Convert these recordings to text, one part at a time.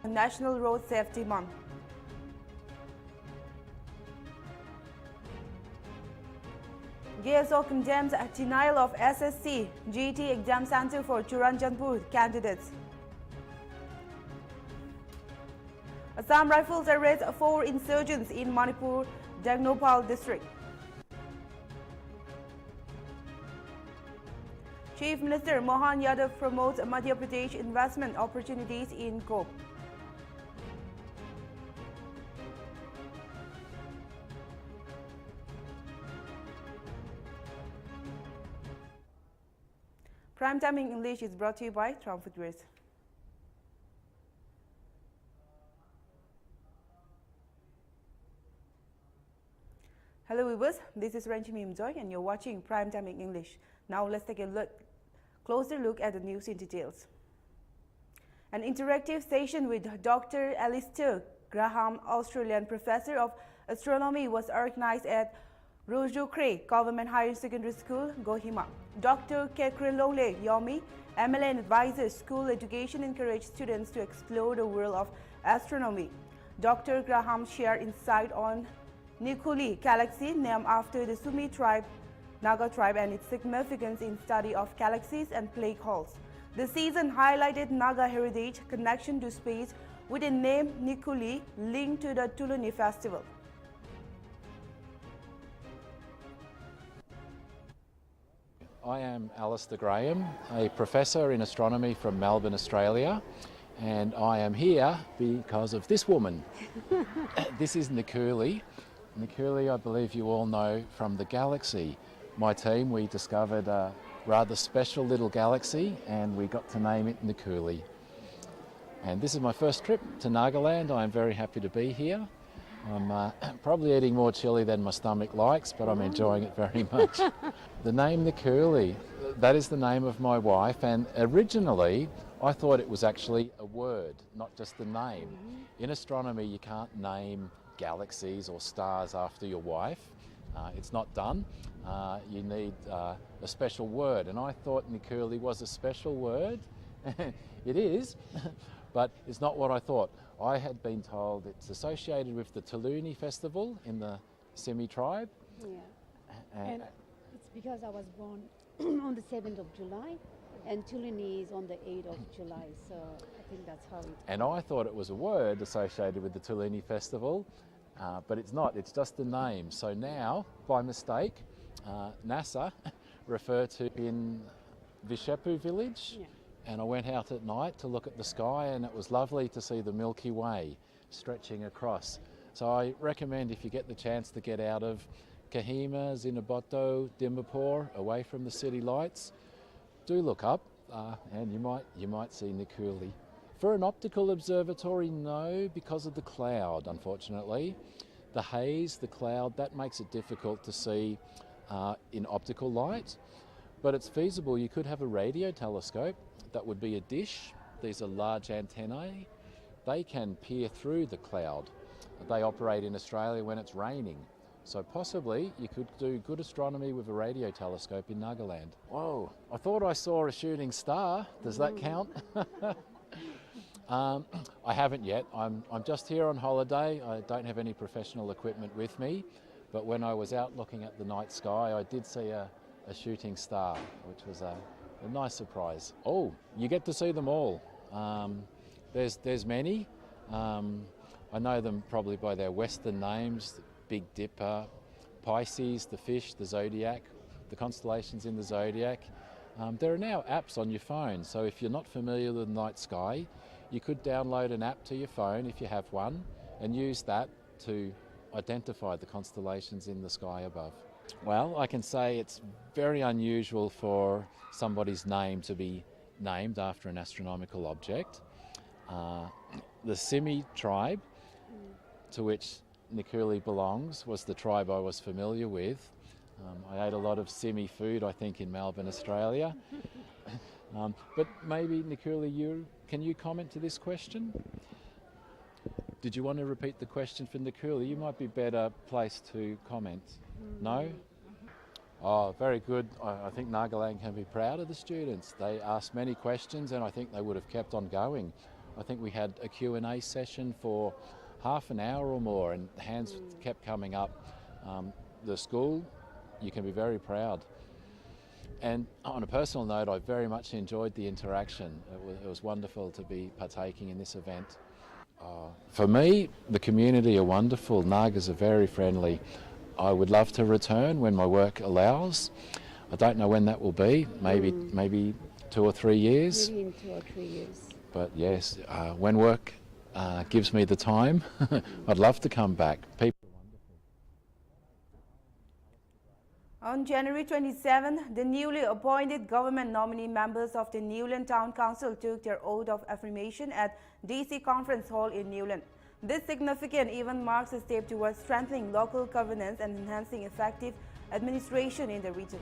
National Road Safety Month. GSO condemns denial of SSC GT exam center for Churanjanpur candidates. Assam Rifles arrest 4 insurgents in Manipur, Dagnopal district. Chief Minister Mohan Yadav promotes Madhya Pradesh investment opportunities in Cope. Primetime in English is brought to you by Triumph Grace. Hello viewers, this is Ranjini Mjoy and you're watching Primetime in English. Now let's take a closer look at the news in details. An interactive session with Dr. Alistair Graham, Australian Professor of Astronomy, was organized at Rojokre Government Higher Secondary School, Kohima. Dr. Kekrelole Yomi, MLN advisor School Education, encouraged students to explore the world of astronomy. Dr. Graham shared insight on Nikuli galaxy, named after the Sumi tribe, Naga tribe, and its significance in study of galaxies and black holes. The season highlighted Naga heritage, connection to space, with the name Nikuli linked to the Tuluni festival. I am Alistair Graham, a professor in astronomy from Melbourne, Australia, and I am here because of this woman. This is Nikuli. Nikuli, I believe you all know from the galaxy. My team, we discovered a rather special little galaxy and we got to name it Nikuli. And this is my first trip to Nagaland. I am very happy to be here. I'm probably eating more chili than my stomach likes, but I'm enjoying it very much. The name Nikuli, that is the name of my wife, and originally I thought it was actually a word, not just a name. In astronomy you can't name galaxies or stars after your wife. It's not done. You need a special word, and I thought Nikuli was a special word. It is, but it's not what I thought. I had been told it's associated with the Tuluni festival in the Simi tribe. Yeah, and it's because I was born on the 7th of July and Tuluni is on the 8th of July, so I think that's how it And I thought it was a word associated with the Tuluni festival, but it's not, it's just a name. So now, by mistake, NASA refer to in Vishepu village. Yeah. And I went out at night to look at the sky, and it was lovely to see the Milky Way stretching across. So I recommend, if you get the chance to get out of Kohima, Zinaboto, Dimapur, away from the city lights, do look up and you might see Nikuli. For an optical observatory, no, because of the cloud, unfortunately. The haze, the cloud, that makes it difficult to see in optical light. But it's feasible. You could have a radio telescope. That would be a dish. These are large antennae. They can peer through the cloud. They operate in Australia when it's raining. So possibly you could do good astronomy with a radio telescope in Nagaland. Whoa, I thought I saw a shooting star. Does that count? I haven't yet. I'm just here on holiday. I don't have any professional equipment with me. But when I was out looking at the night sky, I did see a shooting star, which was a nice surprise. Oh, you get to see them all. There's many. I know them probably by their Western names: Big Dipper, Pisces, the fish, the zodiac, the constellations in the zodiac. There are now apps on your phone, so if you're not familiar with the night sky, you could download an app to your phone if you have one and use that to identify the constellations in the sky above. Well, I can say it's very unusual for somebody's name to be named after an astronomical object. The Simi tribe, to which Nikuli belongs, was the tribe I was familiar with. I ate a lot of Simi food, I think, in Melbourne, Australia. But maybe, Nikuli, can you comment to this question? Did you want to repeat the question for Nikuli? You might be better placed to comment. No? Oh, very good. I think Nagaland can be proud of the students. They asked many questions and I think they would have kept on going. I think we had a Q&A session for half an hour or more, and hands kept coming up. The school, you can be very proud. And on a personal note, I very much enjoyed the interaction. It was wonderful to be partaking in this event. For me, the community are wonderful. Nagas are very friendly. I would love to return when my work allows. I don't know when that will be, maybe 2 or 3 years. Maybe in 2 or 3 years. But yes, when work gives me the time, I'd love to come back. People are wonderful. On January 27, the newly appointed government nominee members of the Newland Town Council took their oath of affirmation at DC Conference Hall in Newland. This significant event marks a step towards strengthening local governance and enhancing effective administration in the region.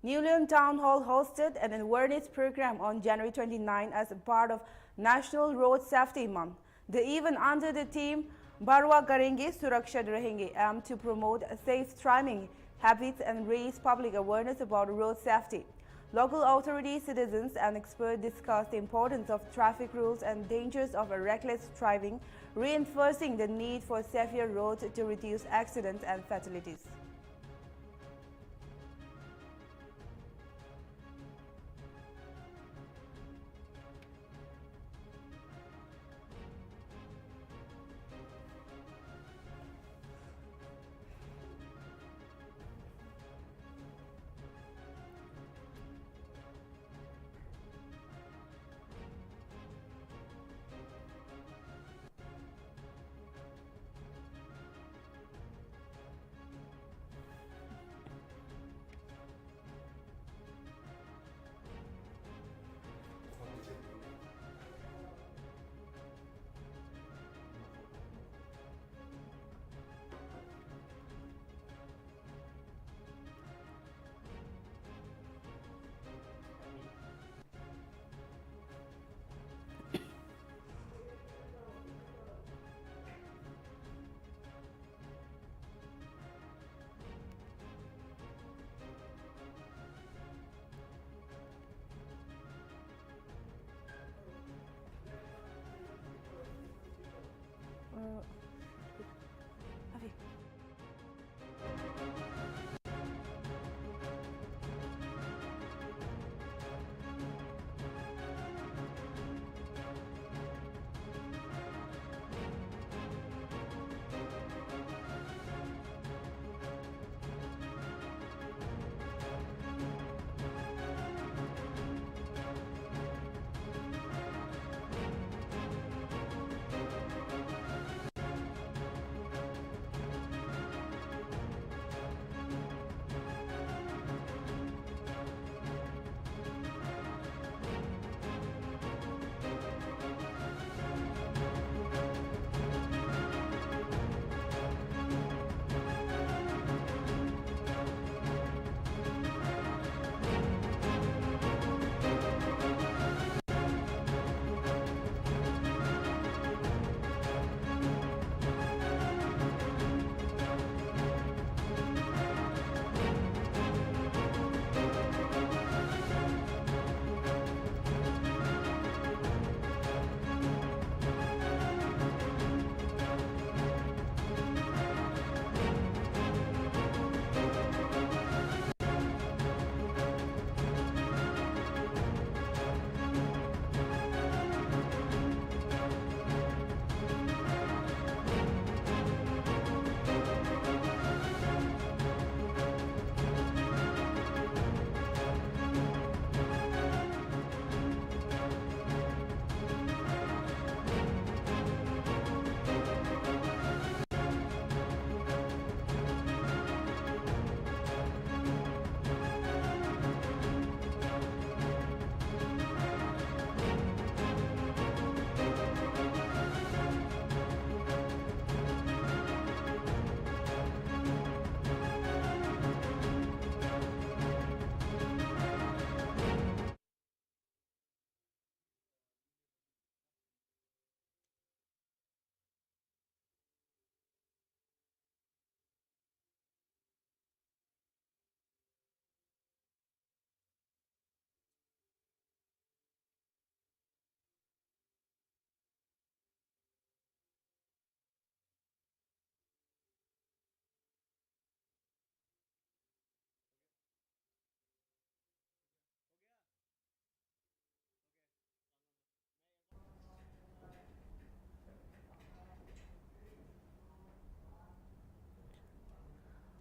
Newland Town Hall hosted an awareness program on January 29 as a part of National Road Safety Month. The event under the theme Barwa Karenge Surakshit Rahenge aimed to promote safe driving habits and raise public awareness about road safety. Local authorities, citizens and experts discussed the importance of traffic rules and dangers of reckless driving, reinforcing the need for safer roads to reduce accidents and fatalities.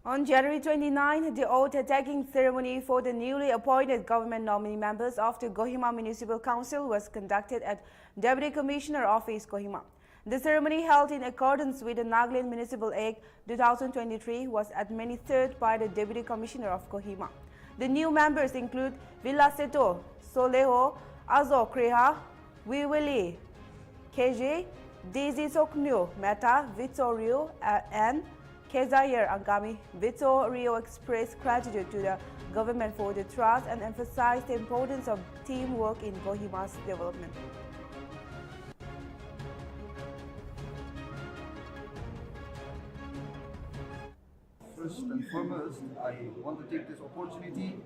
On January 29, the oath-taking ceremony for the newly appointed government nominee members of the Kohima Municipal Council was conducted at Deputy Commissioner Office, Kohima. The ceremony, held in accordance with the Nagaland Municipal Act 2023, was administered by the Deputy Commissioner of Kohima. The new members include Vilaseto Soleho, Azo Kreha, Wiwili Keje, Daisy Soknyo Meta, Vittorio, and Kezayer Angami. Vittorio expressed gratitude to the government for the trust and emphasized the importance of teamwork in Kohima's development. First and foremost, I want to take this opportunity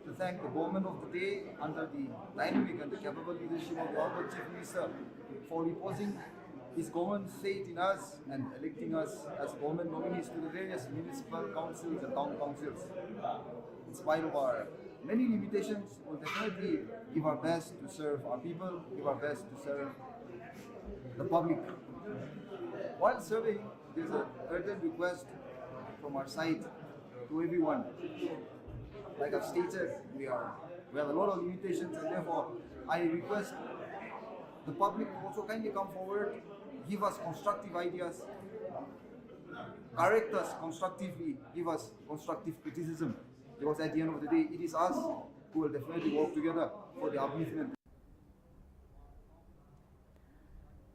to thank the government of the day under the dynamic and the capable leadership of the Honorable Chief Minister for reposing his government's faith in us and electing us as government nominees to the various municipal councils and town councils. In spite of our many limitations, we'll definitely give our best to serve our people, give our best to serve the public. While serving, there's an urgent request from our side to everyone. Like I've stated, we have a lot of limitations, and therefore I request the public to also kindly come forward, give us constructive ideas, correct us constructively, give us constructive criticism, because at the end of the day, it is us who will definitely work together for the upliftment.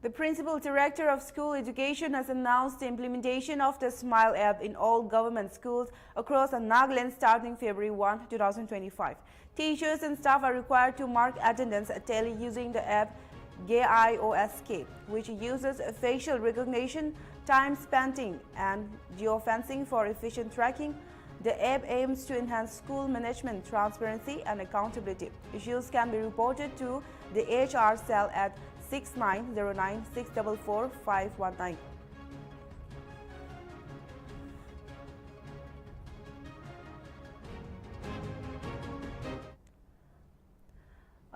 The Principal Director of School Education has announced the implementation of the SMILE app in all government schools across Nagaland starting February 1, 2025. Teachers and staff are required to mark attendance daily using the app GAIOSK, which uses facial recognition, time spending, and geofencing for efficient tracking. The app aims to enhance school management transparency and accountability. Issues can be reported to the HR cell at 6909 644 519.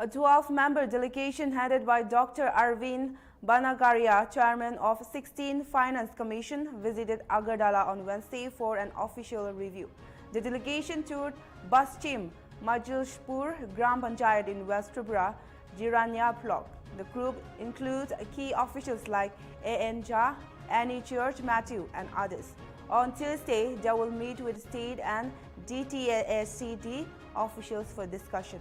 A 12-member delegation headed by Dr. Arvind Banagaria, chairman of 16th Finance Commission, visited Agartala on Wednesday for an official review. The delegation toured Baschim, Majilshpur, Gram Panchayat in West Tripura, Jiranya block. The group includes key officials like A.N. Jha, Annie Church Matthew, and others. On Tuesday, they will meet with state and DTACD officials for discussion.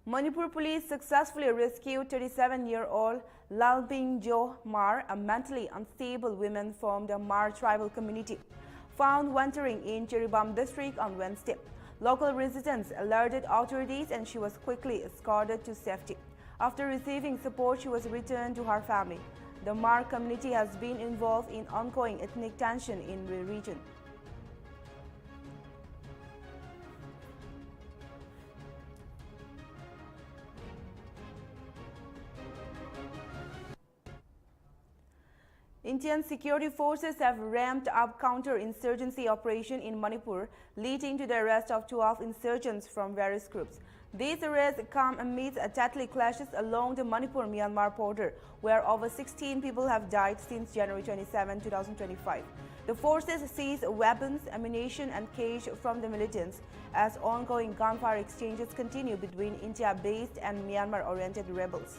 Manipur police successfully rescued 37-year-old Lalping Jo Mar, a mentally unstable woman from the Mar tribal community, found wandering in Cheribam district on Wednesday. Local residents alerted authorities and she was quickly escorted to safety. After receiving support, she was returned to her family. The Mar community has been involved in ongoing ethnic tension in the region. Indian security forces have ramped up counter-insurgency operation in Manipur, leading to the arrest of 12 insurgents from various groups. These arrests come amidst deadly clashes along the Manipur-Myanmar border, where over 16 people have died since January 27, 2025. The forces seized weapons, ammunition, and cash from the militants as ongoing gunfire exchanges continue between India-based and Myanmar-oriented rebels.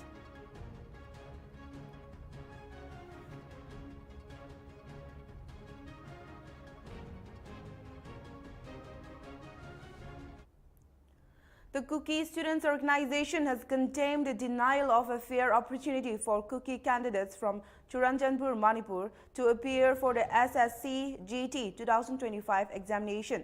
The Cookie Students Organization has condemned the denial of a fair opportunity for Cookie candidates from Churanjanpur, Manipur to appear for the SSC GT 2025 examination.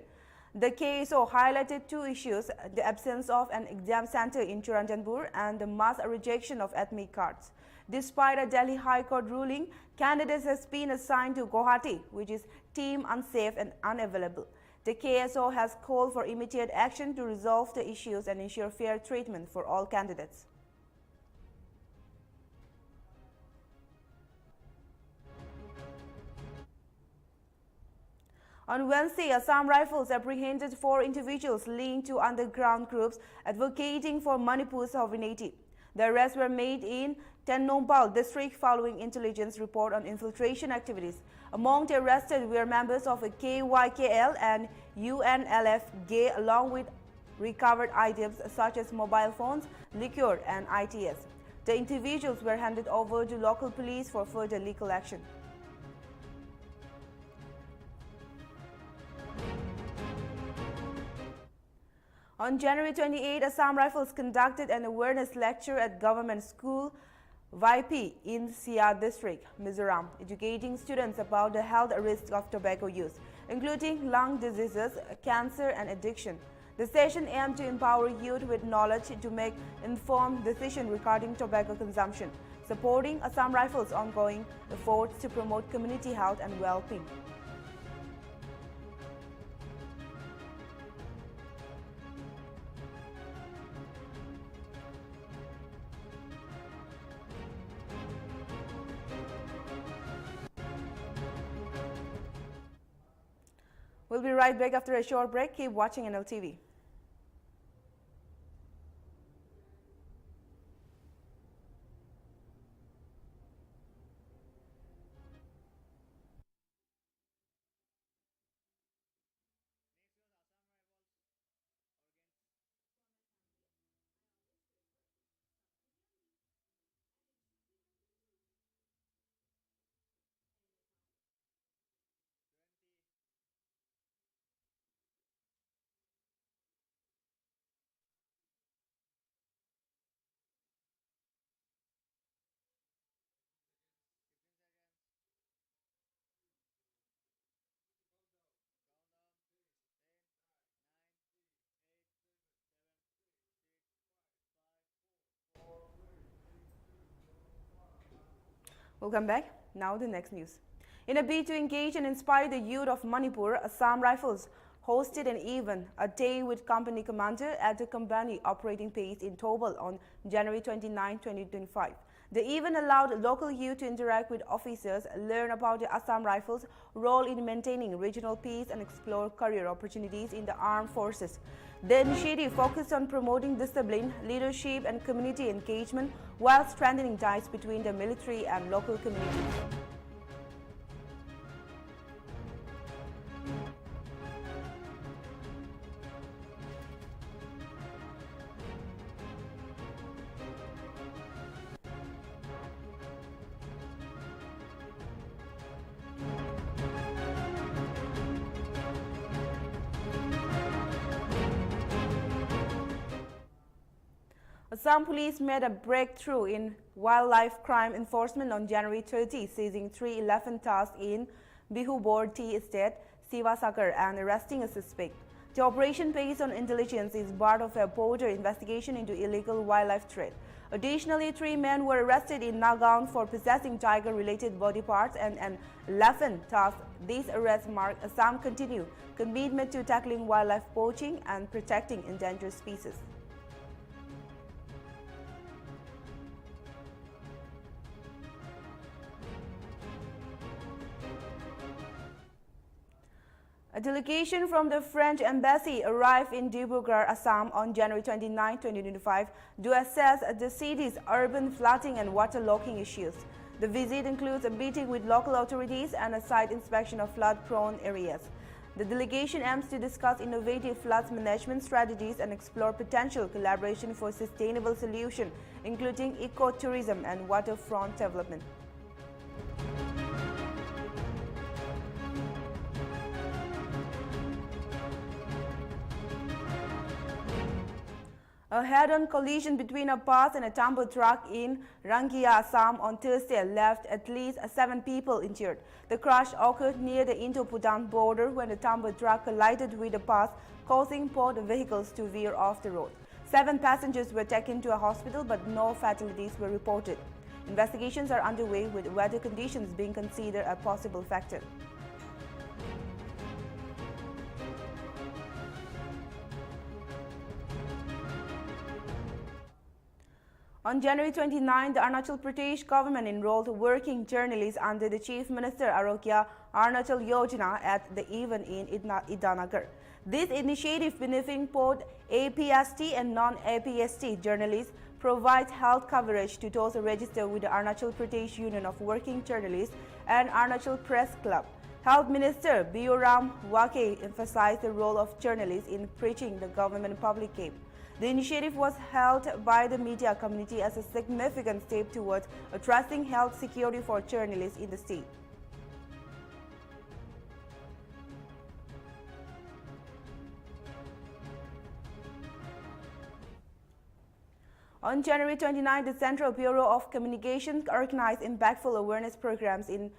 The KSO highlighted two issues: the absence of an exam center in Churanjanpur and the mass rejection of admit cards. Despite a Delhi High Court ruling, candidates has been assigned to Guwahati, which is deemed unsafe and unavailable. The KSO has called for immediate action to resolve the issues and ensure fair treatment for all candidates. On Wednesday, Assam Rifles apprehended 4 individuals linked to underground groups advocating for Manipur's sovereignty. The arrests were made in Tennompal district following intelligence report on infiltration activities. Among the arrested were members of a KYKL and UNLF-GAY along with recovered items such as mobile phones, liquor and ITS. The individuals were handed over to local police for further legal action. On January 28, Assam Rifles conducted an awareness lecture at Government School Vaipi in Sia District, Mizoram, educating students about the health risks of tobacco use, including lung diseases, cancer and addiction. The session aimed to empower youth with knowledge to make informed decisions regarding tobacco consumption, supporting Assam Rifles' ongoing efforts to promote community health and well-being. We'll be right back after a short break. Keep watching NLTV. Welcome back. Now the next news. In a bid to engage and inspire the youth of Manipur, Assam Rifles hosted an event, a day with company commander at the company operating base in Tobal on January 29, 2025. The event allowed local youth to interact with officers, learn about the Assam Rifles' role in maintaining regional peace and explore career opportunities in the armed forces. The initiative focused on promoting discipline, leadership and community engagement while strengthening ties between the military and local communities. Assam police made a breakthrough in wildlife crime enforcement on January 30, seizing 3 elephant tusks in Bihubor Tea Estate, Sivasakar, and arresting a suspect. The operation, based on intelligence, is part of a broader investigation into illegal wildlife trade. Additionally, 3 men were arrested in Nagaon for possessing tiger-related body parts and an elephant tusk. These arrests mark Assam's continued commitment to tackling wildlife poaching and protecting endangered species. A delegation from the French embassy arrived in Dibrugarh, Assam on January 29, 2025 to assess the city's urban flooding and waterlogging issues. The visit includes a meeting with local authorities and a site inspection of flood-prone areas. The delegation aims to discuss innovative flood management strategies and explore potential collaboration for sustainable solutions, including ecotourism and waterfront development. A head-on collision between a bus and a tumble truck in Rangia, Assam on Thursday left at least 7 people injured. The crash occurred near the Indo-Bhutan border when the tumble truck collided with the bus, causing both vehicles to veer off the road. 7 passengers were taken to a hospital, but no fatalities were reported. Investigations are underway, with weather conditions being considered a possible factor. On January 29, the Arunachal Pradesh government enrolled working journalists under the Chief Minister Arogya Arunachal Yojana at the event in Idanagar. This initiative benefiting both APST and non-APST journalists provides health coverage to those registered with the Arunachal Pradesh Union of Working Journalists and Arunachal Press Club. Health Minister Bioram Wake emphasized the role of journalists in preaching the government public game. The initiative was held by the media community as a significant step towards addressing health security for journalists in the state. On January 29, the Central Bureau of Communications organized impactful awareness programs in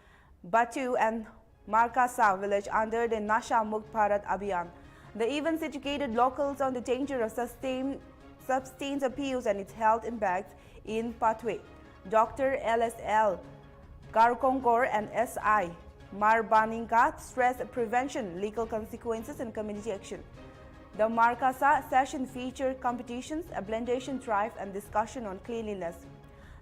Batu and Markasa village under the Nasha Mukt Bharat Abhiyan. The events educated locals on the danger of substance abuse and its health impacts in pathway. Dr. LSL Garkongor and SI Marbaninga stressed prevention, legal consequences and community action. The Markasa session featured competitions, a blendation drive and discussion on cleanliness.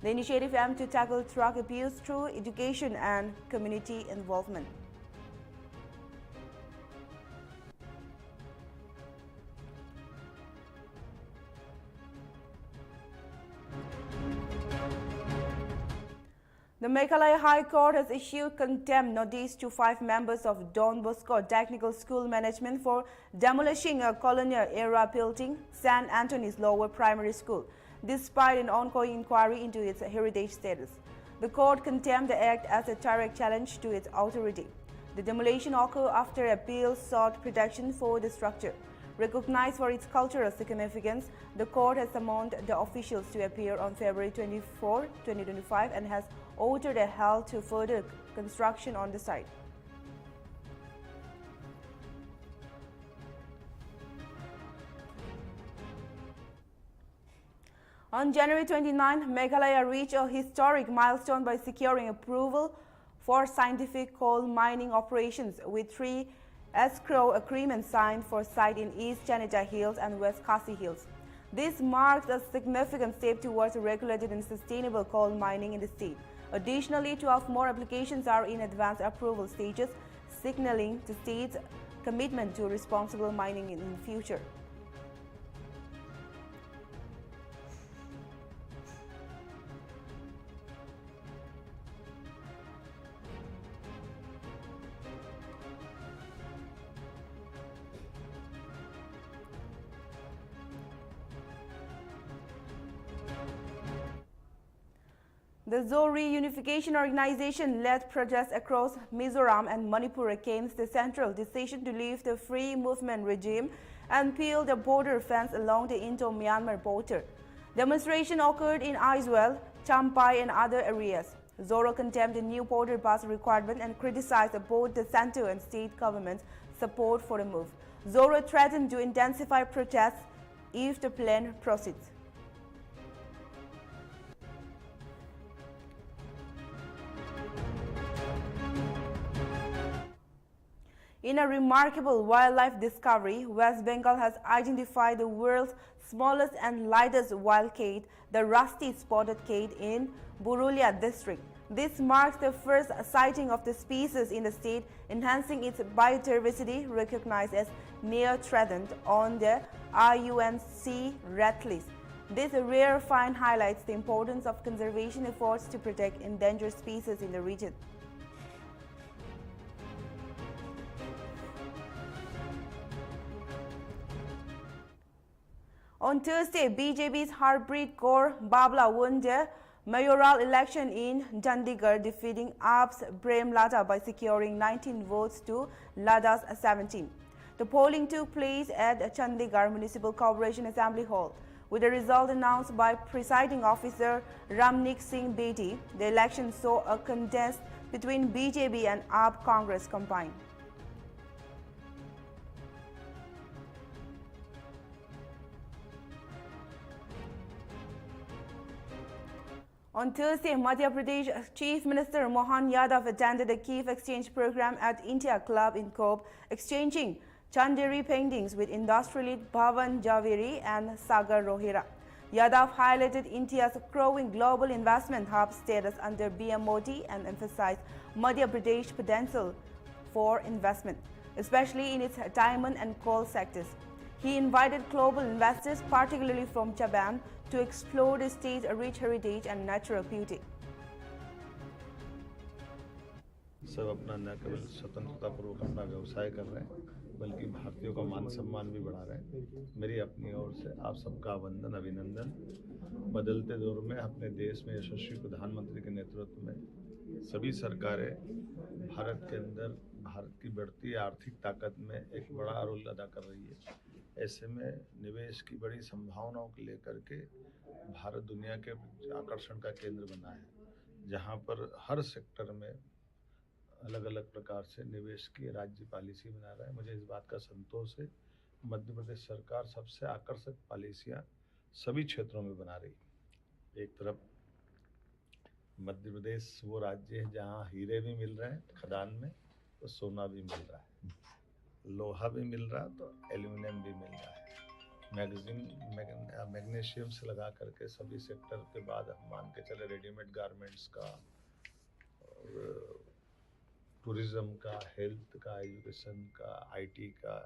The initiative aimed to tackle drug abuse through education and community involvement. The Meghalaya High Court has issued contempt notice to 5 members of Don Bosco Technical School Management for demolishing a colonial-era building, St. Anthony's Lower Primary School, despite an ongoing inquiry into its heritage status. The court condemned the act as a direct challenge to its authority. The demolition occurred after appeal sought protection for the structure. Recognized for its cultural significance, the court has summoned the officials to appear on February 24, 2025 and has ordered a halt to further construction on the site. On January 29, Meghalaya reached a historic milestone by securing approval for scientific coal mining operations with 3 escrow agreements signed for sites in East Chanija Hills and West Khasi Hills. This marks a significant step towards regulated and sustainable coal mining in the state. Additionally, 12 more applications are in advanced approval stages, signaling the state's commitment to responsible mining in the future. The Zori Unification Organization led protests across Mizoram and Manipur against the central decision to leave the free movement regime and peel the border fence along the Indo-Myanmar border. Demonstration occurred in Aizwal, Champai and other areas. Zoro condemned the new border pass requirement and criticized both the center and state government's support for the move. Zoro threatened to intensify protests if the plan proceeds. In a remarkable wildlife discovery, West Bengal has identified the world's smallest and lightest wild kite, the rusty spotted kite in Purulia district. This marks the first sighting of the species in the state, enhancing its biodiversity, recognized as near threatened on the IUNC Red List. This rare find highlights the importance of conservation efforts to protect endangered species in the region. On Thursday, BJP's Harpreet Kaur Babla won the mayoral election in Chandigarh, defeating AAP's Prem Ladha by securing 19 votes to Ladha's 17. The polling took place at Chandigarh Municipal Corporation Assembly Hall. With the result announced by presiding officer Ramnik Singh Bedi, the election saw a contest between BJP and AAP Congress combined. On Thursday, Madhya Pradesh Chief Minister Mohan Yadav attended a Kiev exchange program at India Club in Kobe, exchanging Chanderi paintings with industrialist Bhavan Javeri and Sagar Rohira. Yadav highlighted India's growing global investment hub status under BM Modi and emphasized Madhya Pradesh's potential for investment, especially in its diamond and coal sectors. He invited global investors, particularly from Japan, to explore the state's rich heritage and natural beauty. सब अपना न केवल स्वतंत्रता पूर्वक अपना व्यवसाय कर रहे हैं बल्कि भारतीयों का मान सम्मान भी बढ़ा रहे हैं। मेरी अपनी ओर से आप सबका वंदन अभिनंदन। बदलते दौर में अपने देश में यशस्वी प्रधानमंत्री के नेतृत्व में सभी सरकारें भारत के अंदर भारत की बढ़ती आर्थिक ताकत में एक बड़ा रोल अदा कर रही है। ऐसे में निवेश की बड़ी संभावनाओं को लेकर के भारत दुनिया के आकर्षण का केंद्र बना है, जहां पर हर सेक्टर में अलग अलग प्रकार से निवेश की राज्य पॉलिसी बना रहा है। मुझे इस बात का संतोष है, मध्य प्रदेश सरकार सबसे आकर्षक पॉलिसियां सभी क्षेत्रों में बना रही है। एक तरफ मध्य प्रदेश वो राज्य है जहां हीरे भी मिल रहे हैं खदान में, तो सोना भी मिल रहा है, लोहा भी मिल रहा है, तो एल्यूमिनियम भी मिल रहा है। मैग्नीशियम से लगा करके सभी सेक्टर के बाद हम मान के चले रेडीमेड गारमेंट्स का और टूरिज्म का, हेल्थ का, एजुकेशन का, आईटी का,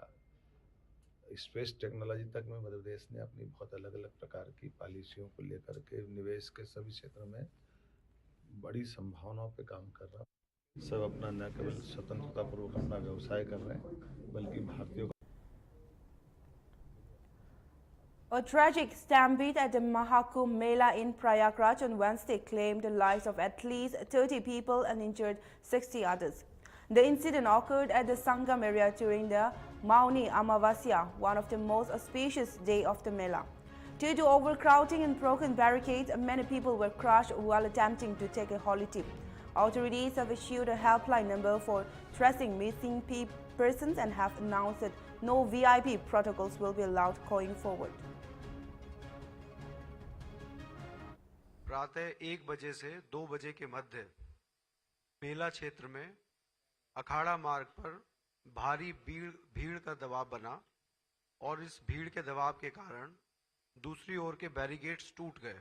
स्पेस टेक्नोलॉजी तक में मध्य प्रदेश ने अपनी बहुत अलग अलग प्रकार की पॉलिसियों को लेकर के निवेश के सभी क्षेत्रों में बड़ी संभावनाओं पे काम कर रहा है। सब अपना न केवल स्वतंत्रता पूर्वक अपना व्यवसाय कर रहे हैं बल्कि भारतीयों A tragic stampede at the Mahakumbh Mela in Prayagraj on Wednesday claimed the lives of at least 30 people and injured 60 others. The incident occurred at the Sangam area during the Mauni Amavasya, one of the most auspicious days of the Mela. Due to overcrowding and broken barricades, many people were crushed while attempting to take a holy dip. Authorities have issued a helpline number for tracing missing persons and have announced that no VIP protocols will be allowed going forward. प्रातः 1 बजे से 2 बजे के मध्य मेला क्षेत्र में अखाड़ा मार्ग पर भारी भीड़ का दबाव बना और इस भीड़ के दबाव के कारण दूसरी ओर के बैरिकेड्स टूट गए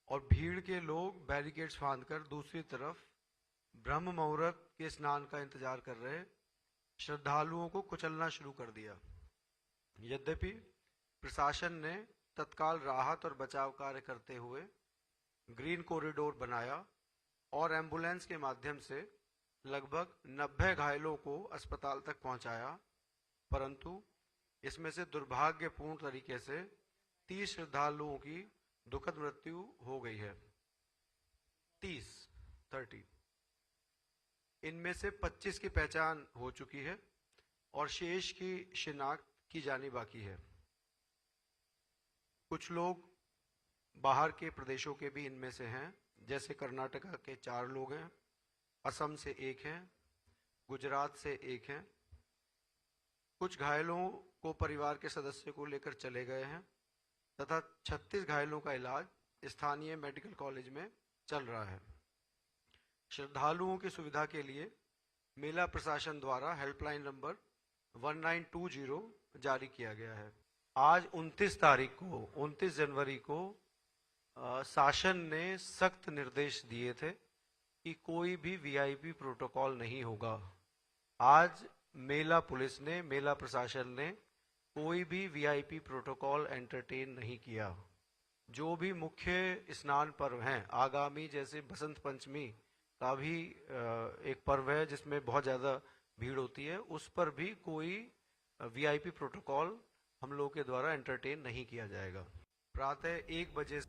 और भीड़ के लोग बैरिकेड्स फांदकर दूसरी तरफ ब्रह्म मुहूर्त के स्नान का इंतजार कर रहे श्रद्धालुओं को कुचलना शुरू कर दिया। यद्यपि प्रशासन ने तत्काल राहत और बचाव कार्य करते हुए ग्रीन कॉरिडोर बनाया और एम्बुलेंस के माध्यम से लगभग 90 घायलों को अस्पताल तक पहुंचाया, परंतु इसमें से दुर्भाग्यपूर्ण तरीके से 30 श्रद्धालुओं की दुखद मृत्यु हो गई है। 30 इनमें से 25 की पहचान हो चुकी है और शेष की शिनाख्त की जानी बाकी है। कुछ लोग बाहर के प्रदेशों के भी इनमें से हैं, जैसे कर्नाटका के 4 लोग हैं, असम से 1 हैं, गुजरात से 1 हैं। कुछ घायलों को परिवार के सदस्य को लेकर चले गए हैं तथा 36 घायलों का इलाज स्थानीय मेडिकल कॉलेज में चल रहा है। श्रद्धालुओं की सुविधा के लिए मेला प्रशासन द्वारा हेल्पलाइन नंबर 1920 जारी किया गया है। आज 29 जनवरी को शासन ने सख्त निर्देश दिए थे कि कोई भी वीआईपी प्रोटोकॉल नहीं होगा। आज मेला पुलिस ने, मेला प्रशासन ने कोई भी वीआईपी प्रोटोकॉल एंटरटेन नहीं किया। जो भी मुख्य स्नान पर्व हैं आगामी, जैसे बसंत पंचमी का भी एक पर्व है जिसमें बहुत ज़्यादा भीड़ होती है, उस पर भी कोई वीआईपी प्रोटोकॉल हम लोगों के द्वारा एंटरटेन नहीं किया जाएगा। प्रातः 1 बजे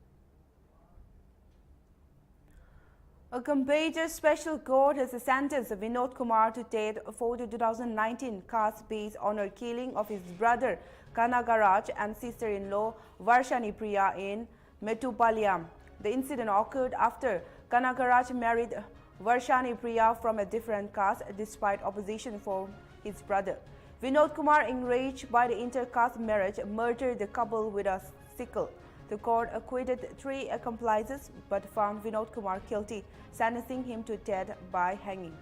A Cambodia special court has sentenced Vinod Kumar to death for the 2019 caste-based honor killing of his brother Kanagaraj and sister-in-law Varshani Priya in Metupalayam. The incident occurred after Kanagaraj married Varshani Priya from a different caste despite opposition from his brother. Vinod Kumar, enraged by the inter-caste marriage, murdered the couple with a sickle. The court acquitted 3 accomplices but found Vinod Kumar guilty, sentencing him to death by hanging.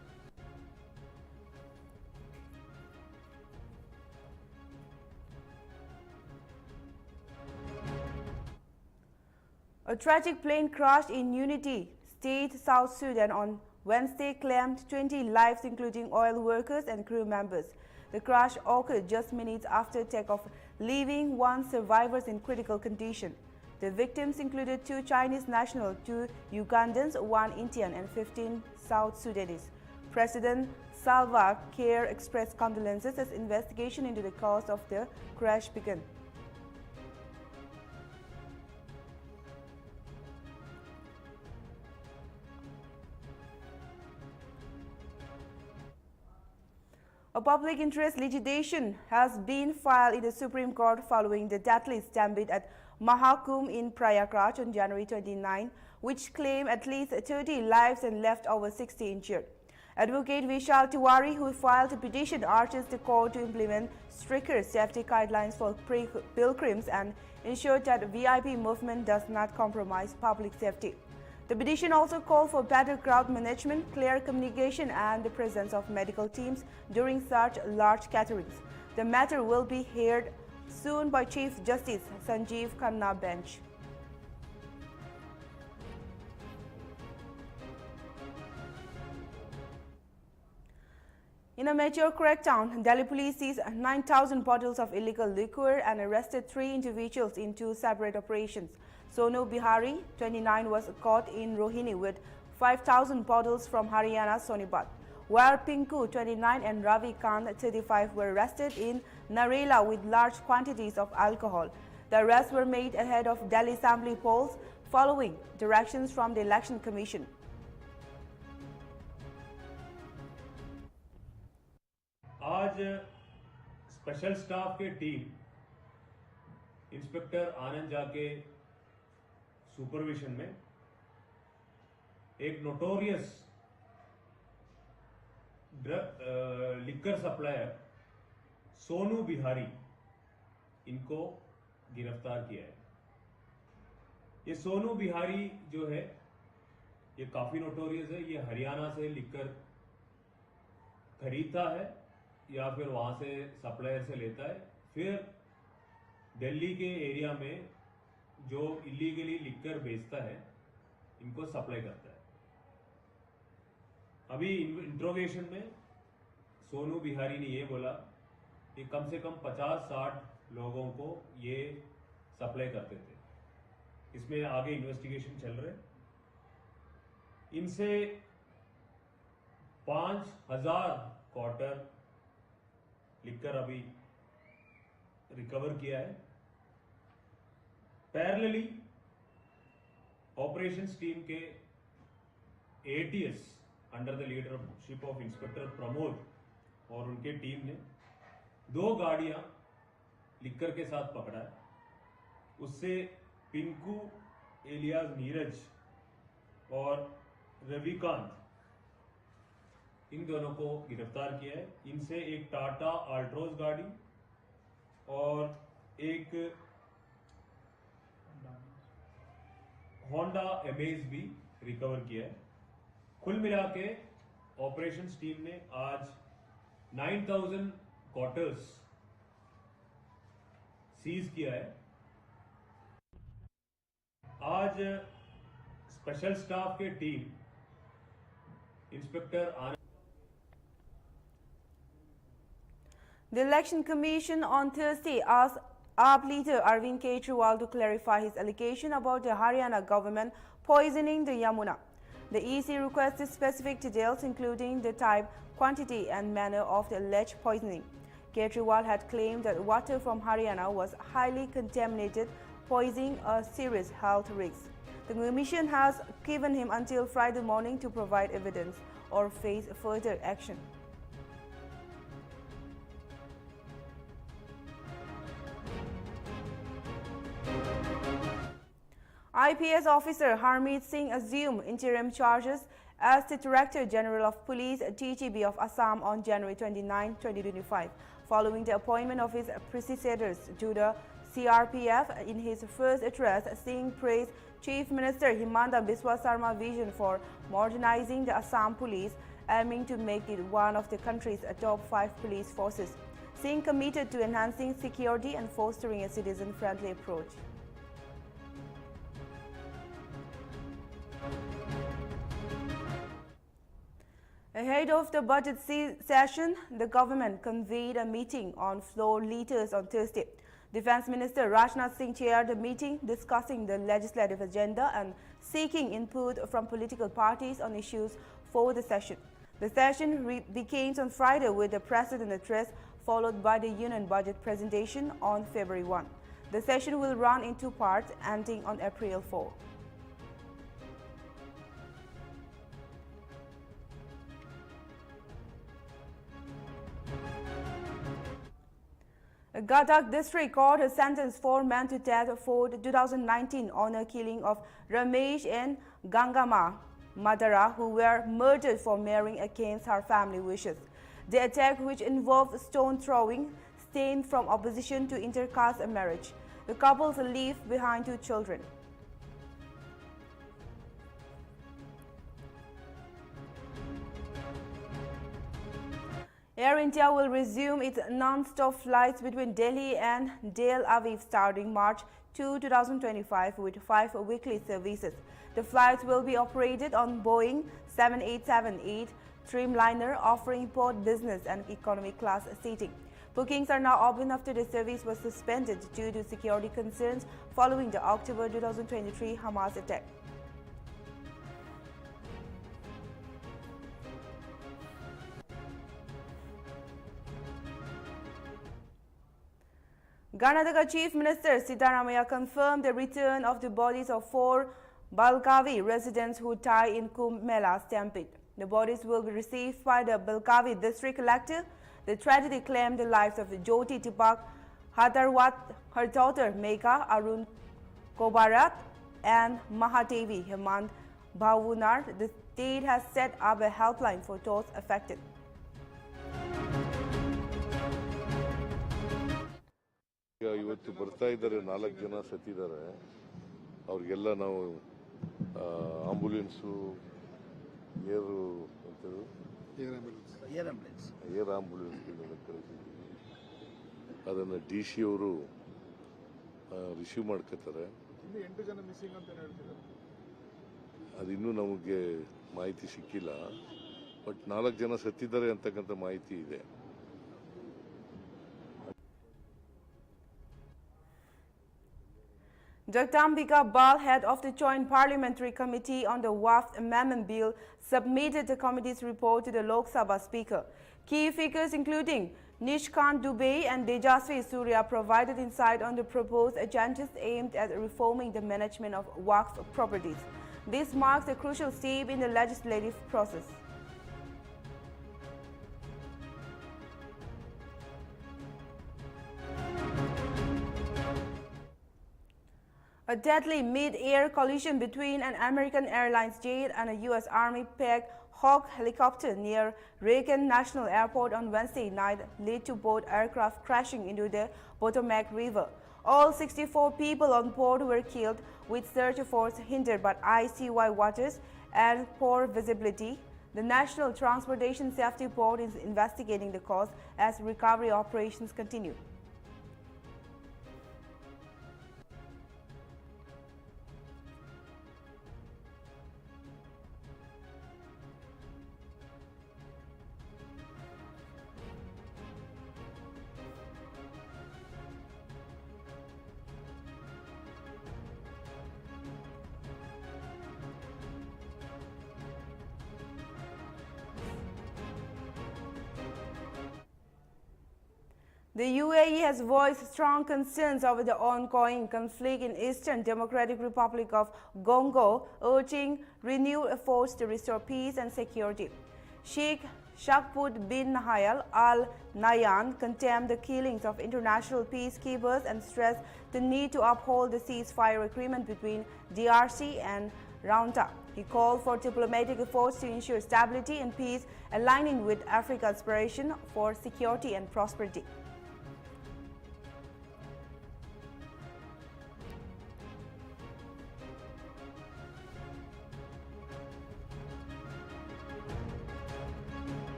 A tragic plane crashed in Unity State, South Sudan on Wednesday claimed 20 lives, including oil workers and crew members. The crash occurred just minutes after takeoff, leaving one survivor in critical condition. The victims included 2 Chinese nationals, 2 Ugandans, 1 Indian, and 15 South Sudanese. President Salva Kiir expressed condolences as investigation into the cause of the crash began. A public interest litigation has been filed in the Supreme Court following the deadly stampede at Mahakumbh in Prayagraj on January 29, which claimed at least 30 lives and left over 60 injured. Advocate Vishal Tiwari, who filed a petition, urges the court to implement stricter safety guidelines for pilgrims and ensure that VIP movement does not compromise public safety. The petition also called for better crowd management, clear communication, and the presence of medical teams during such large gatherings. The matter will be heard soon by Chief Justice Sanjeev Khanna bench. In a major crackdown, Delhi police seized 9,000 bottles of illegal liquor and arrested 3 individuals in 2 separate operations. Sonu Bihari, 29, was caught in Rohini with 5,000 bottles from Haryana's Sonipat, while Pinku, 29, and Ravi Kant, 35, were arrested in Narela with large quantities of alcohol. The arrests were made ahead of Delhi Assembly polls following directions from the Election Commission. आज special staff के team inspector आनंद झा के supervision में एक notorious liquor supplier Sonu Bihari इनको गिरफ्तार किया है। ये सोनू बिहारी जो है ये काफी नोटोरियस है। ये हरियाणा से लिकर खरीदता है या फिर वहां से सप्लायर से लेता है, फिर दिल्ली के एरिया में जो इलीगली लिकर बेचता है इनको सप्लाई करता है। अभी इंट्रोगेशन में सोनू बिहारी ने ये बोला कि कम से कम 50-60 लोगों को ये सप्लाई करते थे। इसमें आगे इन्वेस्टिगेशन चल रहे। इनसे 5,000 क्वार्टर लिकर अभी रिकवर किया है। पैरेलली ऑपरेशंस टीम के ATS under the leadership of inspector Pramod और उनके टीम ने 2 गाड़ियां लिकर के साथ पकड़ा है। उससे पिंकू एलियास नीरज और रविकांत इन दोनों को गिरफ्तार किया है। इनसे एक टाटा अल्ट्रोज गाड़ी और एक होंडा अमेज भी रिकवर किया है। कुल मिला के ऑपरेशंस टीम ने आज 9,000 क्वार्टर्स सीज किया है। आज स्पेशल स्टाफ के team inspector Anand The Election Commission on Thursday asked AAP leader Arvind Kejriwal to clarify his allegation about the Haryana government poisoning the Yamuna. The EC requested specific details including the type, quantity and manner of the alleged poisoning. Kejriwal had claimed that water from Haryana was highly contaminated, posing a serious health risk. The Commission has given him until Friday morning to provide evidence or face further action. IPS officer Harmeet Singh assumed interim charges as the Director General of Police TGB of Assam on January 29, 2025, following the appointment of his predecessors to the CRPF. In his first address, Singh praised Chief Minister Himanta Biswa Sarma's vision for modernizing the Assam police, aiming to make it one of the country's top 5 police forces. Singh committed to enhancing security and fostering a citizen-friendly approach. Ahead of the budget session, the government convened a meeting on floor leaders on Thursday. Defense Minister Rajnath Singh chaired the meeting discussing the legislative agenda and seeking input from political parties on issues for the session. The session begins on Friday with the President address, followed by the Union budget presentation on February 1. The session will run in two parts, ending on April 4. A Gadag District Court has sentenced 4 men to death for the 2019 honor killing of Ramesh and Gangama Madara, who were murdered for marrying against her family wishes. The attack, which involved stone throwing, stemmed from opposition to intercaste marriage. The couples leave behind 2 children. Air India will resume its non-stop flights between Delhi and Tel Aviv starting March 2, 2025 with 5 weekly services. The flights will be operated on Boeing 7878 Dreamliner, offering both business and economy class seating. Bookings are now open after the service was suspended due to security concerns following the October 2023 Hamas attack. Karnataka Chief Minister Sitaramaiah confirmed the return of the bodies of 4 Belgavi residents who died in Kumbh Mela stampede. The bodies will be received by the Belgavi district collector. The tragedy claimed the lives of Jyoti Tipak Hadarwat, her daughter Megha Arun Kobarat, and Mahadevi Hemant Bhavunar. The state has set up a helpline for those affected. ಇವತ್ತು ಬರ್ತಾ ಇದ್ದಾರೆ 4 ಜನ ಸತ್ತಿದ್ದಾರೆ. ಅವ್ರಿಗೆಲ್ಲ ನಾವು ambulance air ambulance ಕಳಿಸಿದ್ದೀವಿ. ಅದನ್ನು DC ಅವರು receive ಮಾಡ್ಕೋತಾರೆ. ಅದಿನ್ನೂ ನಮಗೆ ಮಾಹಿತಿ ಸಿಕ್ಕಿಲ್ಲ, ಬಟ್ 4 ಜನ ಸತ್ತಿದ್ದಾರೆ ಅಂತಕ್ಕಂಥ ಮಾಹಿತಿ ಇದೆ. Jagdambika Bal, head of the Joint Parliamentary Committee on the Waqf Amendment Bill, submitted the committee's report to the Lok Sabha Speaker. Key figures including Nishkant Dubey and Tejasvi Surya provided insight on the proposed agendas aimed at reforming the management of Waqf properties. This marks a crucial step in the legislative process. A deadly mid-air collision between an American Airlines jet and a U.S. Army-packed Hawk helicopter near Reagan National Airport on Wednesday night led to both aircraft crashing into the Potomac River. All 64 people on board were killed, with search efforts hindered by icy white waters and poor visibility. The National Transportation Safety Board is investigating the cause as recovery operations continue. The UAE has voiced strong concerns over the ongoing conflict in Eastern Democratic Republic of Congo, urging renewed efforts to restore peace and security. Sheikh Shakbut bin Nahyan Al Nahyan condemned the killings of international peacekeepers and stressed the need to uphold the ceasefire agreement between DRC and Rwanda. He called for diplomatic efforts to ensure stability and peace, aligning with Africa's aspiration for security and prosperity.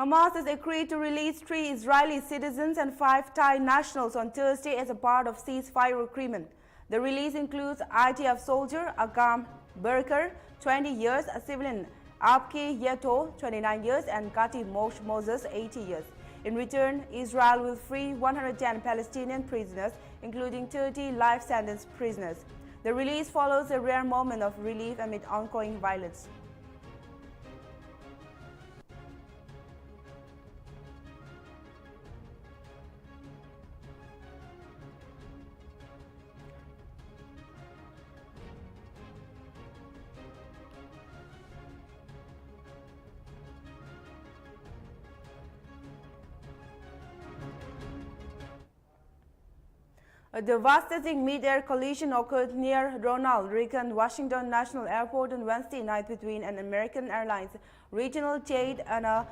Hamas has agreed to release 3 Israeli citizens and 5 Thai nationals on Thursday as a part of ceasefire agreement. The release includes IDF soldier Agam Berker, 20 years, civilian Abke Yeto, 29 years, and Kati Moses, 80 years. In return, Israel will free 110 Palestinian prisoners, including 30 life sentence prisoners. The release follows a rare moment of relief amid ongoing violence. A devastating mid-air collision occurred near Ronald Reagan Washington National Airport on Wednesday night between an American Airlines regional jet and a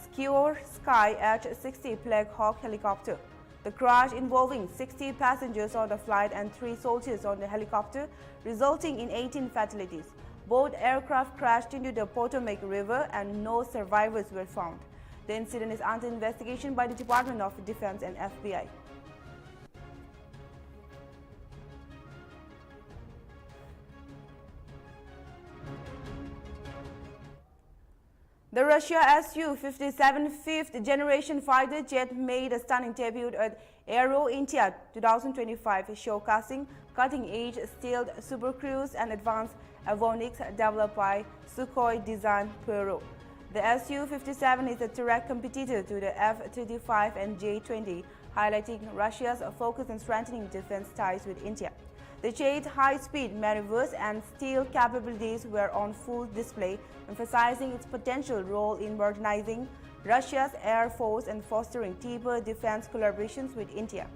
Secure Sky H-60 Black Hawk helicopter. The crash, involving 60 passengers on the flight and 3 soldiers on the helicopter, resulting in 18 fatalities. Both aircraft crashed into the Potomac River and no survivors were found. The incident is under investigation by the Department of Defense and FBI. The Russia Su-57 fifth-generation fighter jet made a stunning debut at Aero India 2025, showcasing cutting-edge stealth, supercruise, and advanced avionics developed by Sukhoi design Bureau. The Su-57 is a direct competitor to the F-35 and J-20, highlighting Russia's focus on strengthening defense ties with India. The jet's high-speed maneuvers and stealth capabilities were on full display, emphasizing its potential role in modernizing Russia's air force and fostering deeper defense collaborations with India.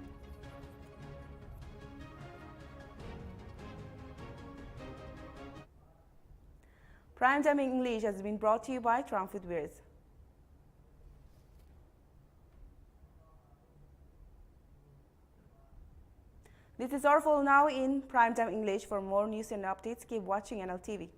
Primetime English has been brought to you by Trump Footwears. This is all for now in Primetime English. For more news and updates, keep watching NLTV.